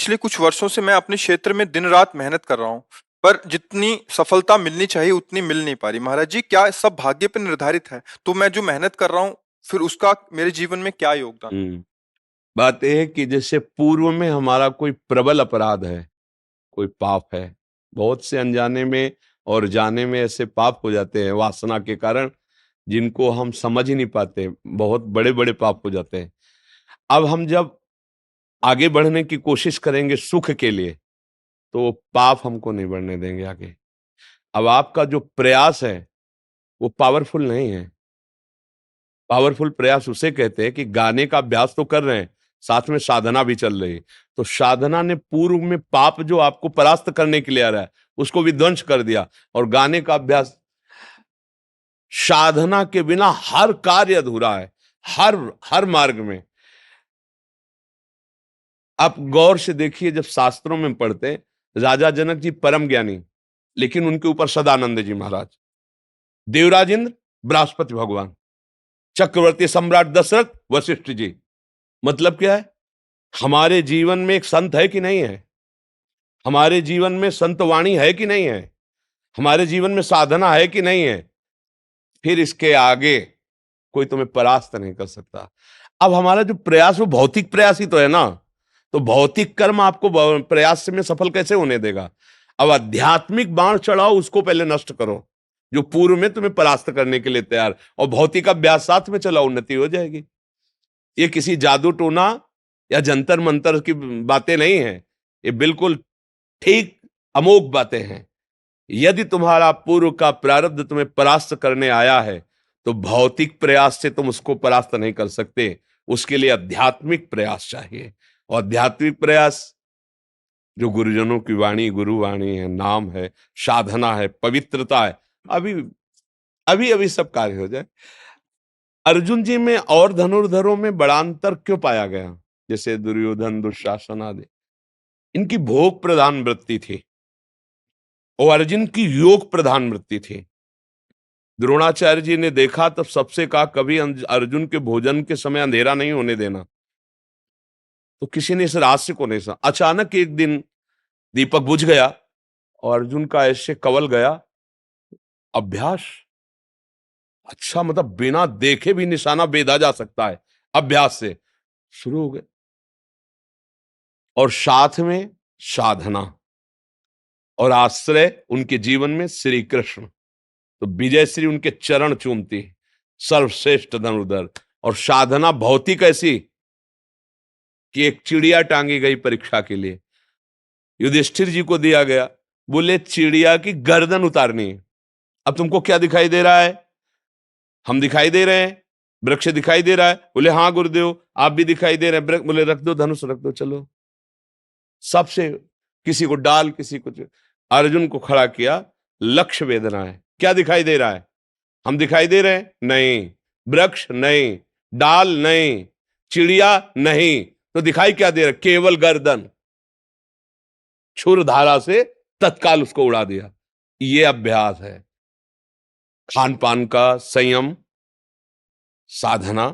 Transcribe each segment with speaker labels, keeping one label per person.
Speaker 1: पिछले कुछ वर्षों से मैं अपने क्षेत्र में दिन रात मेहनत कर रहा हूँ, पर जितनी सफलता मिलनी चाहिए उतनी मिल नहीं पा रही। महाराज जी, क्या सब भाग्य पर निर्धारित है? तो मैं जो मेहनत कर रहा हूँ, फिर उसका मेरे जीवन में क्या योगदान?
Speaker 2: हम्म। बात यह है कि जैसे पूर्व में हमारा कोई प्रबल अपराध है, कोई पाप है, बहुत से अनजाने में और जाने में ऐसे पाप हो जाते हैं वासना के कारण, जिनको हम समझ ही नहीं पाते, बहुत बड़े बड़े पाप हो जाते हैं। अब हम जब आगे बढ़ने की कोशिश करेंगे सुख के लिए, तो वो पाप हमको नहीं बढ़ने देंगे आगे। अब आपका जो प्रयास है वो पावरफुल नहीं है। पावरफुल प्रयास उसे कहते हैं कि गाने का अभ्यास तो कर रहे हैं, साथ में साधना भी चल रही है। तो साधना ने पूर्व में पाप जो आपको परास्त करने के लिए आ रहा है उसको विध्वंस कर दिया, और गाने का अभ्यास, साधना के बिना हर कार्य अधूरा है। हर हर मार्ग में आप गौर से देखिए, जब शास्त्रों में पढ़ते हैं, राजा जनक जी परम ज्ञानी, लेकिन उनके ऊपर सदानंद जी महाराज, देवराज इंद्र बृहस्पति भगवान, चक्रवर्ती सम्राट दशरथ वशिष्ठ जी। मतलब क्या है? हमारे जीवन में एक संत है कि नहीं है? हमारे जीवन में संतवाणी है कि नहीं है? हमारे जीवन में साधना है कि नहीं है? फिर इसके आगे कोई तुम्हें परास्त नहीं कर सकता। अब हमारा जो प्रयास वो भौतिक प्रयास ही तो है ना, तो भौतिक कर्म आपको प्रयास में सफल कैसे होने देगा? अब आध्यात्मिक बाण चढ़ाओ, उसको पहले नष्ट करो, जो पूर्व में तुम्हें परास्त करने के लिए तैयार, और भौतिक अभ्यास साथ में चलाओ, उन्नति हो जाएगी। ये किसी जादू टोना या जंतर मंतर की बातें नहीं है, ये बिल्कुल ठीक अमोघ बातें हैं। यदि तुम्हारा पूर्व का प्रारब्ध तुम्हें परास्त करने आया है, तो भौतिक प्रयास से तुम उसको परास्त नहीं कर सकते। उसके लिए आध्यात्मिक प्रयास चाहिए, और आध्यात्मिक प्रयास जो गुरुजनों की वाणी, गुरुवाणी है, नाम है, साधना है, पवित्रता है, अभी अभी अभी सब कार्य हो जाए। अर्जुन जी में और धनुर्धरों में बड़ा अंतर क्यों पाया गया? जैसे दुर्योधन, दुशासन आदि, इनकी भोग प्रधान वृत्ति थी, और अर्जुन की योग प्रधान वृत्ति थी। द्रोणाचार्य जी ने देखा तब सबसे कहा, कभी अर्जुन के भोजन के समय अंधेरा नहीं होने देना। तो किसी ने इस रहस्य को नहीं समझा। अचानक एक दिन दीपक बुझ गया, और अर्जुन का ऐसे कवल गया। अभ्यास, अच्छा, मतलब बिना देखे भी निशाना भेदा जा सकता है अभ्यास से। शुरू हो गए, और साथ में साधना और आश्रय उनके जीवन में श्री कृष्ण। तो विजय श्री उनके चरण चूमती, सर्वश्रेष्ठ धनुर्धर। और साधना भौतिक ऐसी कि एक चिड़िया टांगी गई परीक्षा के लिए, युधिष्ठिर जी को दिया गया, बोले चिड़िया की गर्दन उतारनी है। अब तुमको क्या दिखाई दे रहा है? हम दिखाई दे रहे हैं, वृक्ष दिखाई दे रहा है। बोले हाँ गुरुदेव, आप भी दिखाई दे रहे हैं। बोले रख दो धनुष, रख दो, चलो। सबसे, किसी को डाल, किसी को अर्जुन को खड़ा किया, लक्ष्य वेदना है। क्या दिखाई दे रहा है? हम दिखाई दे रहे हैं? नहीं। वृक्ष नहीं, डाल नहीं, चिड़िया नहीं, तो दिखाई क्या दे रहा है? केवल गर्दन। छुर धारा से तत्काल उसको उड़ा दिया। ये अभ्यास है, खान पान का संयम, साधना,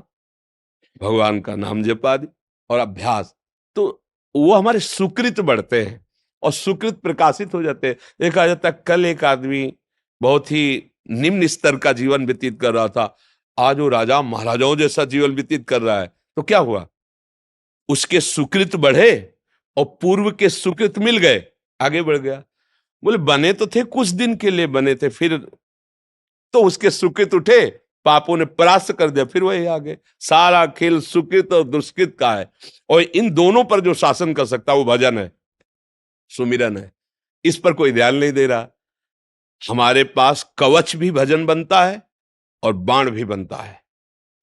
Speaker 2: भगवान का नाम जप आदि, और अभ्यास। तो वो हमारे सुकृत बढ़ते हैं, और सुकृत प्रकाशित हो जाते हैं। देखा जाता है, कल एक आदमी बहुत ही निम्न स्तर का जीवन व्यतीत कर रहा था, आज वो राजा महाराजाओं जैसा जीवन व्यतीत कर रहा है। तो क्या हुआ? उसके सुकृत बढ़े, और पूर्व के सुकृत मिल गए, आगे बढ़ गया। बोले बने तो थे कुछ दिन के लिए बने थे, फिर तो उसके सुकृत उठे, पापों ने परास्त कर दिया, फिर वही आगे। सारा खेल सुकृत और दुष्कृत का है, और इन दोनों पर जो शासन कर सकता है वो भजन है, सुमिरन है। इस पर कोई ध्यान नहीं दे रहा। हमारे पास कवच भी भजन बनता है, और बाण भी बनता है।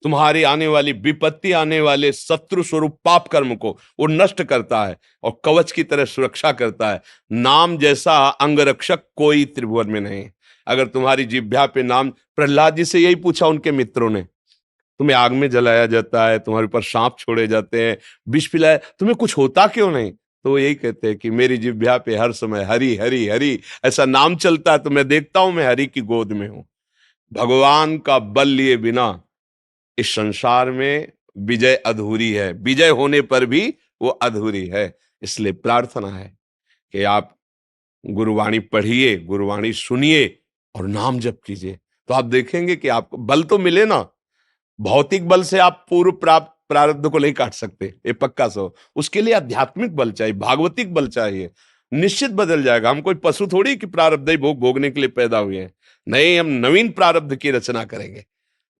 Speaker 2: तुम्हारी आने वाली विपत्ति, आने वाले शत्रु स्वरूप पाप कर्म को वो नष्ट करता है, और कवच की तरह सुरक्षा करता है। नाम जैसा अंगरक्षक कोई त्रिभुवन में नहीं। अगर तुम्हारी जिह्वा पे नाम, प्रहलाद जी से यही पूछा उनके मित्रों ने, तुम्हें आग में जलाया जाता है, तुम्हारे ऊपर सांप छोड़े जाते हैं, विष पिलाया, तुम्हें कुछ होता क्यों नहीं? तो वो यही कहते हैं कि मेरी जिह्वा पे हर समय हरि हरि हरि ऐसा नाम चलता है, तो मैं देखता हूं मैं हरि की गोद में हूं। भगवान का बल लिए बिना इस संसार में विजय अधूरी है, विजय होने पर भी वो अधूरी है। इसलिए प्रार्थना है कि आप गुरुवाणी पढ़िए, गुरुवाणी सुनिए और नाम जप कीजिए, तो आप देखेंगे कि आपको बल तो मिले ना। भौतिक बल से आप पूर्व प्राप्त प्रारब्ध को नहीं काट सकते, ये पक्का सो। उसके लिए आध्यात्मिक बल चाहिए, भागवतिक बल चाहिए, निश्चित बदल जाएगा। हम कोई पशु थोड़ी कि प्रारब्ध ही भोग भोगने के लिए पैदा हुए हैं। नहीं, हम नवीन प्रारब्ध की रचना करेंगे।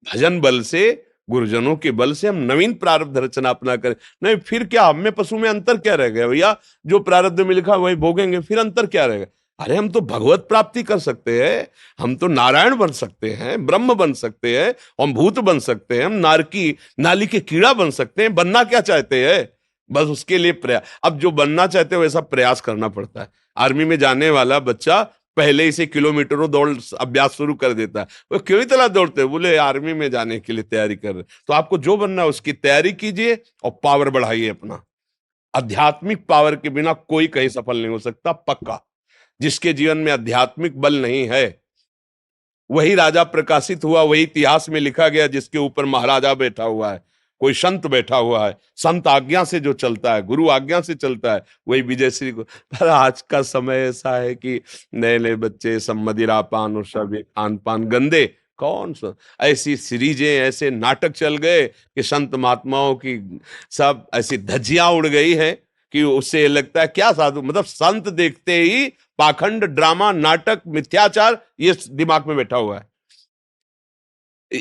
Speaker 2: भजन बल से, गुरुजनों के बल से हम नवीन प्रारब्ध रचना अपना करें। नहीं फिर क्या, हम में पशु में अंतर क्या रह गया भैया? जो प्रारब्ध में लिखा वही भोगेंगे, फिर अंतर क्या रहेगा? अरे हम तो भगवत प्राप्ति कर सकते हैं, हम तो नारायण बन सकते हैं, ब्रह्म बन सकते हैं, हम भूत बन सकते हैं, हम नारकी नाली के कीड़ा बन सकते हैं। बनना क्या चाहते हैं? बस उसके लिए प्रयास। अब जो बनना चाहते हो वैसा प्रयास करना पड़ता है। आर्मी में जाने वाला बच्चा पहले इसे किलोमीटरों दौड़ अभ्यास शुरू कर देता है। वो क्यों इतना दौड़ते हैं? बोले आर्मी में जाने के लिए तैयारी कर रहे। तो आपको जो बनना है उसकी तैयारी कीजिए और पावर बढ़ाइए अपना। आध्यात्मिक पावर के बिना कोई कहीं सफल नहीं हो सकता, पक्का। जिसके जीवन में आध्यात्मिक बल नहीं है वही राजा प्रकाशित हुआ, वही इतिहास में लिखा गया जिसके ऊपर महाराजा बैठा हुआ है, कोई संत बैठा हुआ है। संत आज्ञा से जो चलता है, गुरु आज्ञा से चलता है, वही विजय श्री को। पर आज का समय ऐसा है कि नए नए बच्चे सब मदिरा पान और सब ये खान पान गंदे। कौन सा ऐसी सीरीजें, ऐसे नाटक चल गए कि संत महात्माओं की सब ऐसी धज्जियां उड़ गई है कि उससे लगता है क्या साधु, मतलब संत देखते ही पाखंड, ड्रामा, नाटक, मिथ्याचार, ये दिमाग में बैठा हुआ है।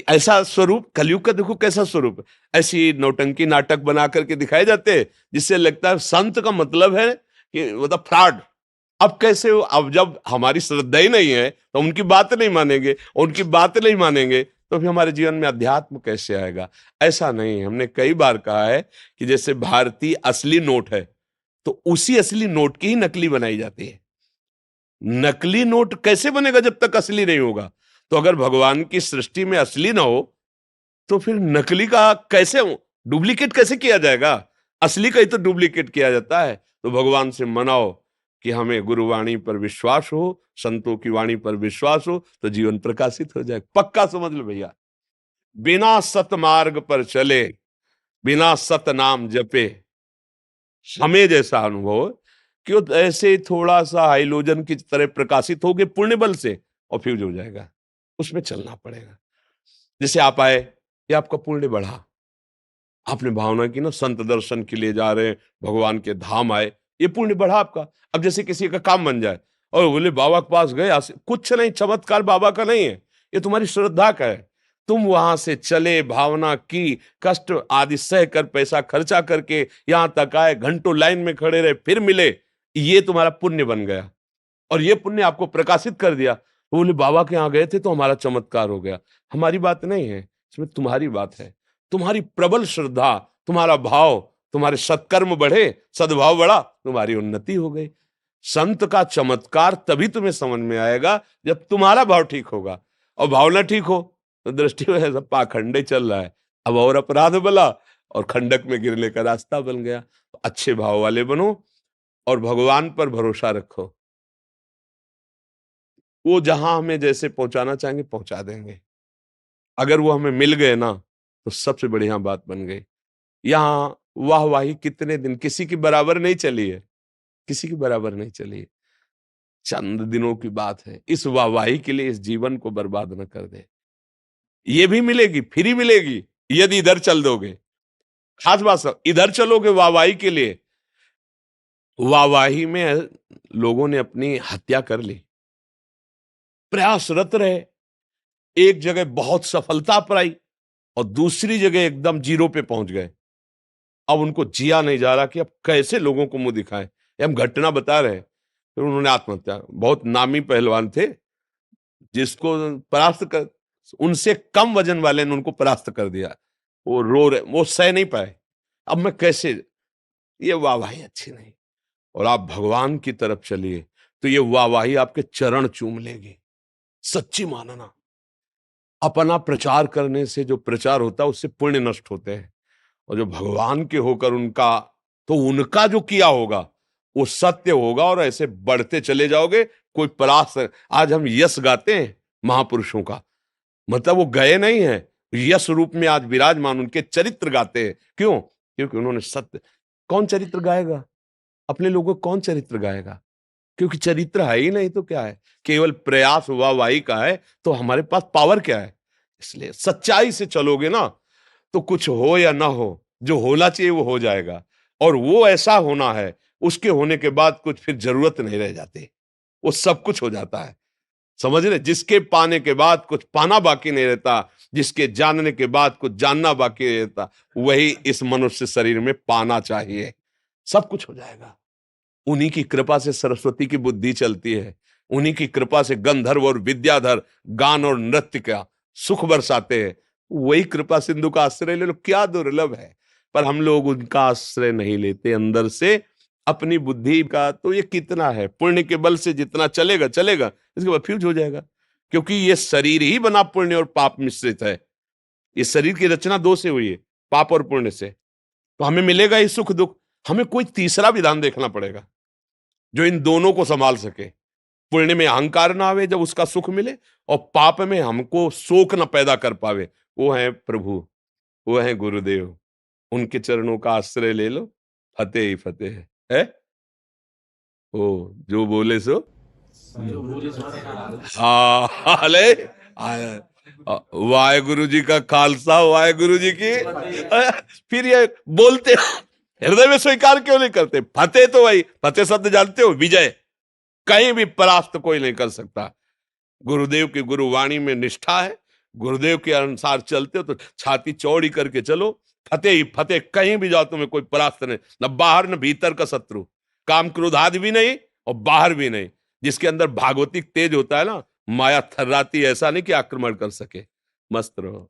Speaker 2: ऐसा स्वरूप कलयुग का देखो कैसा स्वरूप है। ऐसी नौटंकी नाटक बना करके दिखाए जाते हैं जिससे लगता है संत का मतलब है कि मतलब फ्रॉड। अब कैसे हो? अब जब हमारी श्रद्धा ही नहीं है तो उनकी बात नहीं मानेंगे, उनकी बात नहीं मानेंगे तो फिर हमारे जीवन में अध्यात्म कैसे आएगा? ऐसा नहीं। हमने कई बार कहा है कि जैसे भारतीय असली नोट है तो उसी असली नोट की ही नकली बनाई जाती है। नकली नोट कैसे बनेगा जब तक असली नहीं होगा? तो अगर भगवान की सृष्टि में असली ना हो तो फिर नकली का कैसे हो? डुप्लीकेट कैसे किया जाएगा? असली का ही तो डुप्लीकेट किया जाता है। तो भगवान से मनाओ कि हमें गुरुवाणी पर विश्वास हो, संतों की वाणी पर विश्वास हो, तो जीवन प्रकाशित हो जाए। पक्का समझ लो भैया। बिना सत मार्ग पर चले, बिना सत नाम जपे, हमें जैसा अनुभव हो कि वो ऐसे थोड़ा सा हाइलोजन की तरह प्रकाशित होगे पुण्य बल से और फ्यूज हो जाएगा। उसमें चलना पड़ेगा। जैसे आप आए, ये आपका पुण्य बढ़ा, आपने भावना की ना संत दर्शन के लिए जा रहे हैं, भगवान के धाम आए, ये पुण्य बढ़ा आपका। अब जैसे किसी का काम बन जाए और बोले बाबा के पास गए, कुछ नहीं, चमत्कार बाबा का नहीं है, ये तुम्हारी श्रद्धा का है। तुम वहां से चले, भावना की, कष्ट आदि सह कर, पैसा खर्चा करके यहां तक आए, घंटों लाइन में खड़े रहे, फिर मिले, ये तुम्हारा पुण्य बन गया और ये पुण्य आपको प्रकाशित कर दिया। वो बोले बाबा के यहाँ गए थे तो हमारा चमत्कार हो गया। हमारी बात नहीं है इसमें, तुम्हारी बात है। तुम्हारी प्रबल श्रद्धा, तुम्हारा भाव, तुम्हारे सत्कर्म बढ़े, सद्भाव बढ़ा, तुम्हारी उन्नति हो गई। संत का चमत्कार तभी तुम्हें समझ में आएगा जब तुम्हारा भाव ठीक होगा। और भाव ना ठीक हो तो दृष्टि में ऐसा पाखंडे चल रहा है, अब और अपराध बला और खंडक में गिरने का रास्ता बन गया। तो अच्छे भाव वाले बनो और भगवान पर भरोसा रखो। वो जहां हमें जैसे पहुंचाना चाहेंगे पहुंचा देंगे। अगर वो हमें मिल गए ना तो सबसे बढ़िया बात बन गई। यहाँ वाहवाही कितने दिन किसी की बराबर नहीं चली है, किसी की बराबर नहीं चली है। चंद दिनों की बात है। इस वाहवाही के लिए इस जीवन को बर्बाद न कर दे। ये भी मिलेगी, फ्री मिलेगी यदि इधर चल दोगे। खास बात सब, इधर चलोगे वाहवाही के लिए, वाहवाही में लोगों ने अपनी हत्या कर ली, प्रयासरत रहे, एक जगह बहुत सफलता पाई और दूसरी जगह एकदम जीरो पे पहुंच गए। अब उनको जिया नहीं जा रहा कि अब कैसे लोगों को मुंह दिखाएं। ये हम घटना बता रहे हैं। फिर उन्होंने आत्महत्या, बहुत नामी पहलवान थे जिसको परास्त कर, उनसे कम वजन वाले ने उनको परास्त कर दिया। वो रो रहे, वो सह नहीं पाए। अब मैं कैसे, ये वाहवाही अच्छी नहीं। और आप भगवान की तरफ चलिए तो ये वाहवाही आपके चरण चूम लेगी। सच्ची मानना, अपना प्रचार करने से जो प्रचार होता है उससे पुण्य नष्ट होते हैं, और जो भगवान के होकर उनका, तो उनका जो किया होगा वो सत्य होगा और ऐसे बढ़ते चले जाओगे। कोई परास, आज हम यश गाते हैं महापुरुषों का, मतलब वो गए नहीं है, यश रूप में आज विराजमान उनके चरित्र गाते हैं। क्यों? क्योंकि उन्होंने सत्य। कौन चरित्र गाएगा? अपने लोगों को कौन चरित्र गाएगा? क्योंकि चरित्र है ही नहीं तो क्या है, केवल प्रयास वाहवाही का है, तो हमारे पास पावर क्या है? इसलिए सच्चाई से चलोगे ना, तो कुछ हो या ना हो, जो होना चाहिए वो हो जाएगा। और वो ऐसा होना है, उसके होने के बाद कुछ फिर जरूरत नहीं रह जाती, वो सब कुछ हो जाता है। समझ रहे? जिसके पाने के बाद कुछ पाना बाकी नहीं रहता, जिसके जानने के बाद कुछ जानना बाकी नहीं रहता, वही इस मनुष्य शरीर में पाना चाहिए। सब कुछ हो जाएगा। उन्हीं की कृपा से सरस्वती की बुद्धि चलती है, उन्हीं की कृपा से गंधर्व और विद्याधर गान और नृत्य का सुख बरसाते हैं। वही कृपा सिंधु का आश्रय ले लो, क्या दुर्लभ है। पर हम लोग उनका आश्रय नहीं लेते, अंदर से अपनी बुद्धि का। तो ये कितना है, पुण्य के बल से जितना चलेगा चलेगा, इसके बाद फ्यूज हो जाएगा। क्योंकि ये शरीर ही बना पुण्य और पाप मिश्रित है। इस शरीर की रचना दो से हुई है, पाप और पुण्य से। तो हमें मिलेगा ही सुख दुख, हमें कोई तीसरा विधान देखना पड़ेगा जो इन दोनों को संभाल सके। पुण्य में अहंकार ना आवे जब उसका सुख मिले, और पाप में हमको शोक ना पैदा कर पावे। वो है प्रभु, वो है गुरुदेव। उनके चरणों का आश्रय ले लो, फतेह ही फतेह है। ओ जो बोले सो हाले वाहेगुरु जी का खालसा, वाहेगुरु जी की फिर ये बोलते हो, हृदय में स्वीकार क्यों नहीं करते? फतेह तो वही, फतेह शब्द जानते हो, विजय। कहीं भी परास्त कोई नहीं कर सकता। गुरुदेव की गुरुवाणी में निष्ठा है, गुरुदेव के अनुसार चलते हो तो छाती चौड़ी करके चलो, फतेह ही फतेह। कहीं भी जाओ तुम्हें कोई परास्त नहीं, न बाहर न भीतर का शत्रु। काम क्रोध आदि भी नहीं और बाहर भी नहीं। जिसके अंदर भागवतिक तेज होता है ना, माया थर्राती, ऐसा नहीं कि आक्रमण कर सके। मस्त रहो।